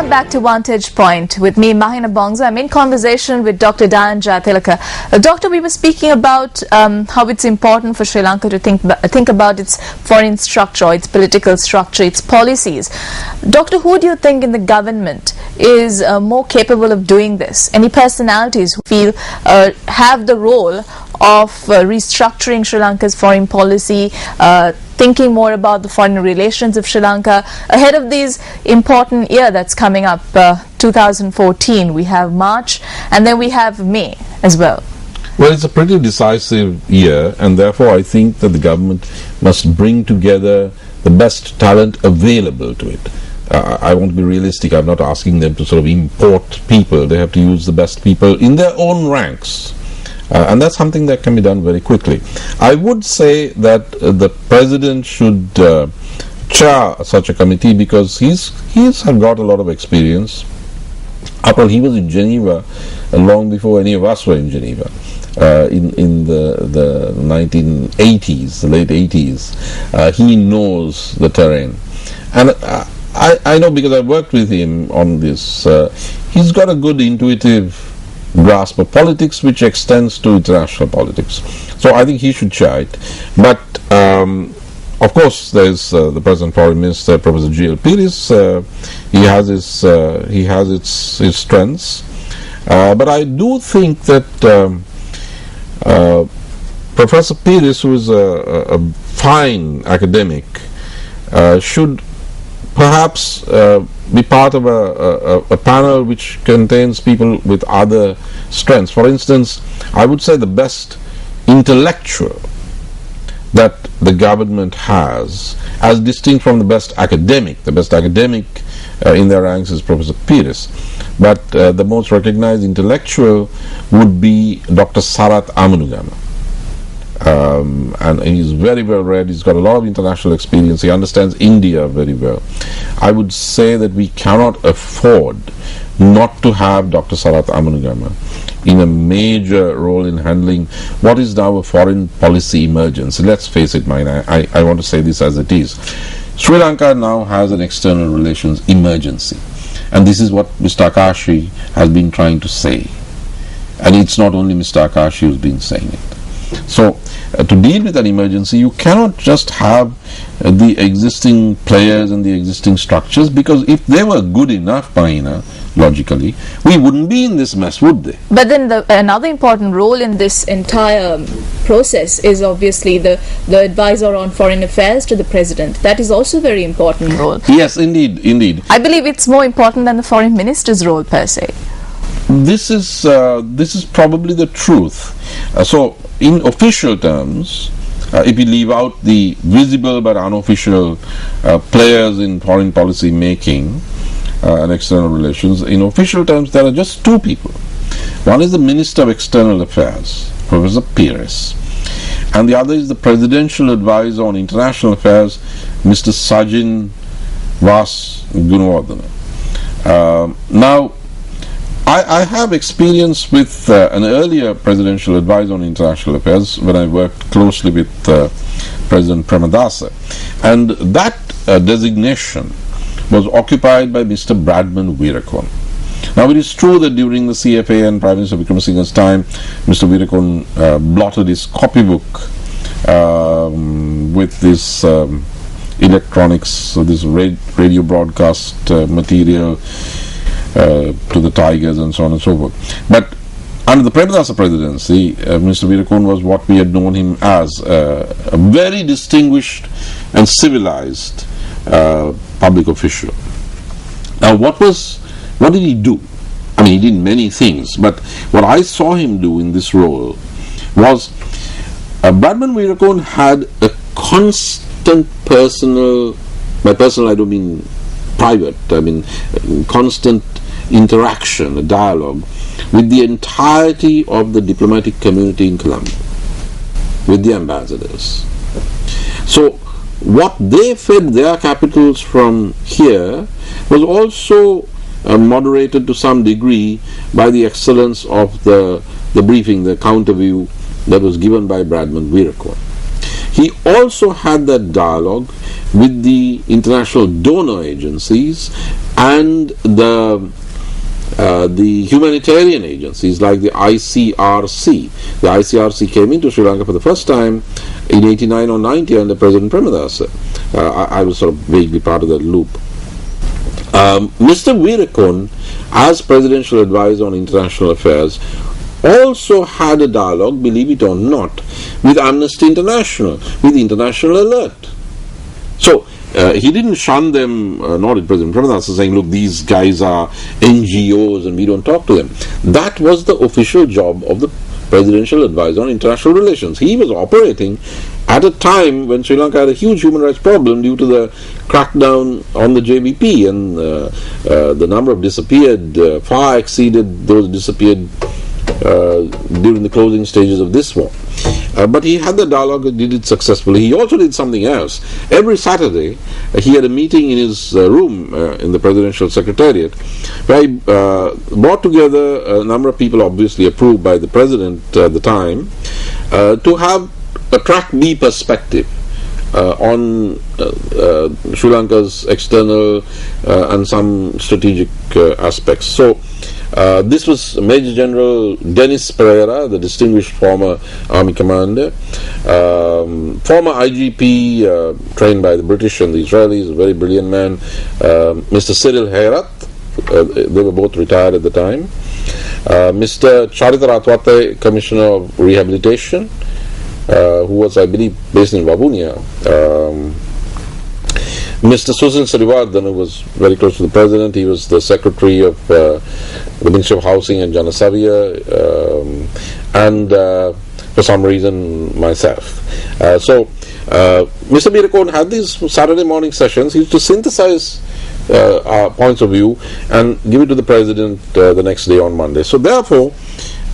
Welcome back to Vantage Point with me, Mahina Bongza. I'm in conversation with Dr. Dayan Jayatilleka. Doctor, we were speaking about how it's important for Sri Lanka to think about its foreign structure, its political structure, its policies. Doctor, who do you think in the government is more capable of doing this? Any personalities who feel have the role of restructuring Sri Lanka's foreign policy, thinking more about the foreign relations of Sri Lanka ahead of this important year that's coming up, 2014. We have March and then we have May as well. Well, it's a pretty decisive year, and therefore I think that the government must bring together the best talent available to it. I want to be realistic. I'm not asking them to sort of import people. They have to use the best people in their own ranks. And that's something that can be done very quickly. I would say that the president should chair such a committee because he's got a lot of experience. After all, he was in Geneva long before any of us were in Geneva in the 1980s, the late 80s. He knows the terrain. And I know because I worked with him on this. He's got a good intuitive grasp of politics which extends to international politics. So I think he should chair it. But of course there's the present foreign minister, Professor G.L. Pires. He has his strengths. But I do think that Professor Pires, who is a fine academic, should perhaps be part of a panel which contains people with other strengths. For instance, I would say the best intellectual that the government has, as distinct from the best academic. The best academic in their ranks is Professor Pires. But the most recognized intellectual would be Dr. Sarath Amanugama. And he's very well read. He's got a lot of international experience. He understands India very well. I would say that we cannot afford not to have Dr. Sarath Amanugama in a major role in handling what is now a foreign policy emergency. Let's face it, I want to say this as it is. Sri Lanka now has an external relations emergency. And this is what Mr. Akashi has been trying to say. And it's not only Mr. Akashi who's been saying it. So, to deal with an emergency, you cannot just have the existing players and the existing structures, because if they were good enough, Mahina, logically, we wouldn't be in this mess, would they? But then another important role in this entire process is obviously the advisor on foreign affairs to the president. That is also a very important role. Yes, indeed. I believe it's more important than the foreign minister's role per se. This is probably the truth. So, in official terms, if you leave out the visible but unofficial players in foreign policy making and external relations, in official terms there are just two people. One is the Minister of External Affairs, Professor Pires, and the other is the Presidential Advisor on International Affairs, Mr. Sajin Vas Gunawardena. Now, I have experience with an earlier presidential advisor on international affairs when I worked closely with President Premadasa, and that designation was occupied by Mr. Bradman Weerakorn. Now it is true that during the CFA and Prime Minister Vikramasinghe's time, Mr. Weerakorn blotted his copybook with this electronics, so this radio broadcast material to the Tigers and so on and so forth. But under the Premadasa presidency, Mr. Weerakorn was what we had known him as, a very distinguished and civilized public official. Now what did he do? I mean, he did many things, but what I saw him do in this role was Bradman Weerakorn had a constant personal, by personal I don't mean private, I mean constant interaction, a dialogue with the entirety of the diplomatic community in Colombo, with the ambassadors. So what they fed their capitals from here was also moderated to some degree by the excellence of the briefing, the counter view that was given by Bradman Weerakorn. he also had that dialogue with the international donor agencies and the humanitarian agencies like the ICRC. The ICRC came into Sri Lanka for the first time in 89 or 90 under President Premadasa. I was sort of vaguely part of that loop. Mr. Weerakon, as Presidential Advisor on International Affairs, also had a dialogue, believe it or not, with Amnesty International, with International Alert. So, he didn't shun them, nor did President Premadasa, saying, look, these guys are NGOs and we don't talk to them. That was the official job of the Presidential Advisor on International Relations. He was operating at a time when Sri Lanka had a huge human rights problem due to the crackdown on the JVP, and the number of disappeared far exceeded those disappeared during the closing stages of this war. But he had the dialogue and did it successfully. He also did something else. Every Saturday, he had a meeting in his room in the Presidential Secretariat, where he brought together a number of people obviously approved by the President at the time to have a track B perspective on Sri Lanka's external and some strategic aspects. So, this was Major General Dennis Pereira, the distinguished former Army commander, former IGP trained by the British and the Israelis, a very brilliant man, Mr. Cyril Herat, they were both retired at the time, Mr. Charita Ratwate, Commissioner of Rehabilitation, who was, I believe, based in Wabunia, Mr. Susan Srivardan, who was very close to the President. He was the Secretary of the Ministry of Housing and Janasavya, and for some reason myself. So Mr. Weerakon had these Saturday morning sessions. He used to synthesize our points of view and give it to the President the next day on Monday. So therefore,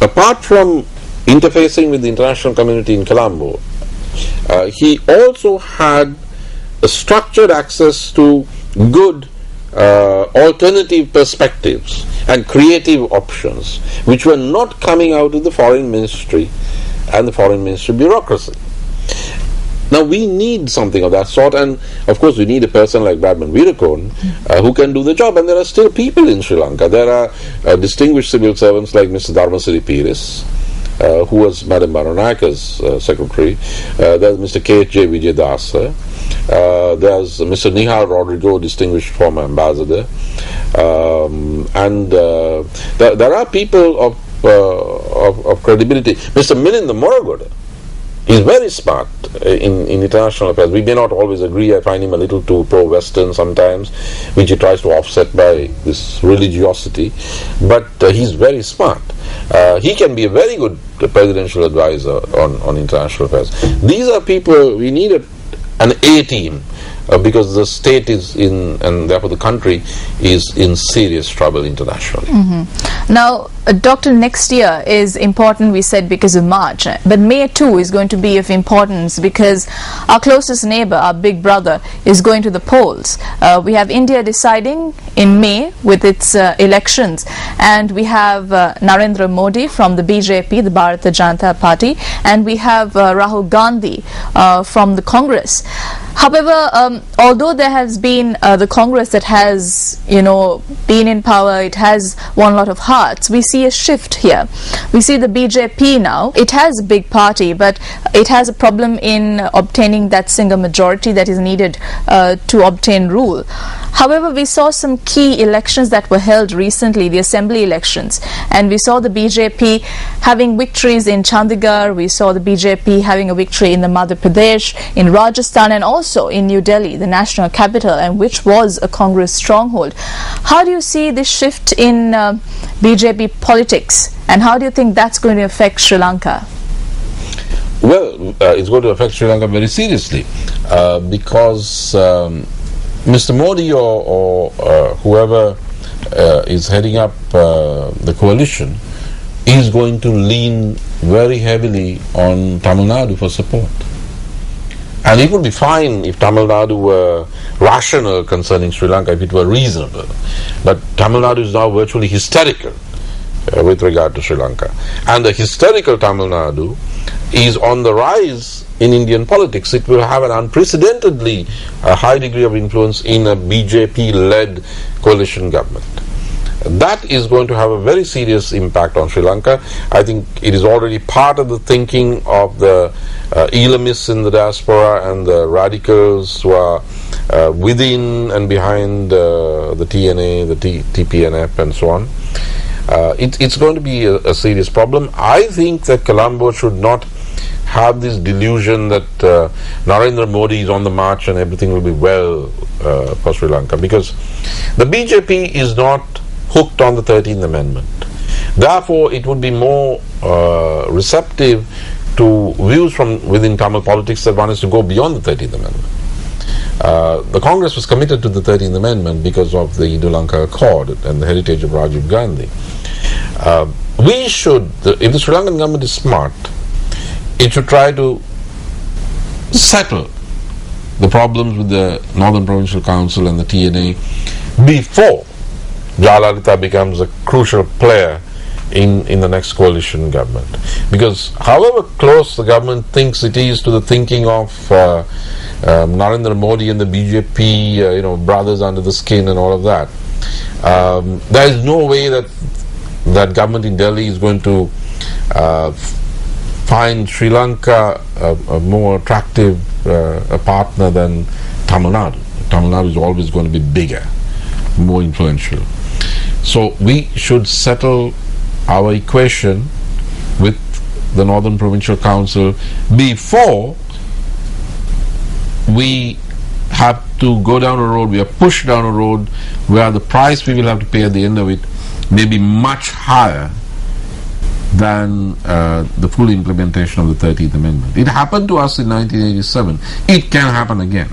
apart from interfacing with the international community in Colombo, he also had a structured access to good alternative perspectives and creative options which were not coming out of the Foreign Ministry and the Foreign Ministry bureaucracy. Now we need something of that sort, and of course we need a person like Badman Weerakon who can do the job, and there are still people in Sri Lanka. There are distinguished civil servants like Mr. Dharmasiri Pires, who was Madam Baronaka's secretary. There's Mr. K.H.J. Vijayadasa. There's Mr. Nihal Rodrigo, distinguished former ambassador. And there are people of credibility. Mr. Milinda Moragoda, he's very smart in international affairs. We may not always agree. I find him a little too pro-Western sometimes, which he tries to offset by this religiosity. But he's very smart. He can be a very good presidential advisor on international affairs. These are people we need an A team because the state is in, and therefore the country is in serious trouble internationally. Now, Doctor, next year is important, we said, because of March, but May too is going to be of importance because our closest neighbor, our big brother, is going to the polls. We have India deciding in May with its elections, and we have Narendra Modi from the BJP, the Bharatiya Janata Party, and we have Rahul Gandhi from the Congress. However, although there has been the Congress that has, been in power, it has won a lot of hearts, we see a shift here. We see the BJP now. It has a big party, but it has a problem in obtaining that single majority that is needed to obtain rule. However, we saw some key elections that were held recently, the assembly elections, and we saw the BJP having victories in Chandigarh, we saw the BJP having a victory in the Madhya Pradesh, in Rajasthan, and also in New Delhi, the national capital, and which was a Congress stronghold. How do you see this shift in BJP politics, and how do you think that's going to affect Sri Lanka? Well, it's going to affect Sri Lanka very seriously because Mr. Modi or whoever is heading up the coalition is going to lean very heavily on Tamil Nadu for support. And it would be fine if Tamil Nadu were rational concerning Sri Lanka, if it were reasonable. But Tamil Nadu is now virtually hysterical with regard to Sri Lanka. And the hysterical Tamil Nadu is on the rise in Indian politics. It will have an unprecedentedly high degree of influence in a BJP-led coalition government. That is going to have a very serious impact on Sri Lanka. I think it is already part of the thinking of the Elamists in the diaspora and the radicals who are within and behind the TNA, the TPNF and so on. It's going to be a serious problem. I think that Colombo should not have this delusion that Narendra Modi is on the march and everything will be well for Sri Lanka, because the BJP is not hooked on the 13th Amendment. Therefore, it would be more receptive to views from within Tamil politics that one is to go beyond the 13th Amendment. The Congress was committed to the 13th Amendment because of the Indo-Lanka Accord and the heritage of Rajiv Gandhi. We should, if the Sri Lankan government is smart, it should try to settle the problems with the Northern Provincial Council and the TNA before Jayatilleka becomes a crucial player in the next coalition government. Because however close the government thinks it is to the thinking of Narendra Modi and the BJP, brothers under the skin and all of that, there is no way that government in Delhi is going to find Sri Lanka a more attractive a partner than Tamil Nadu. Tamil Nadu is always going to be bigger, more influential. So we should settle our equation with the Northern Provincial Council before we have to go down a road, we are pushed down a road where the price we will have to pay at the end of it may be much higher than the full implementation of the 13th Amendment. It happened to us in 1987. It can happen again.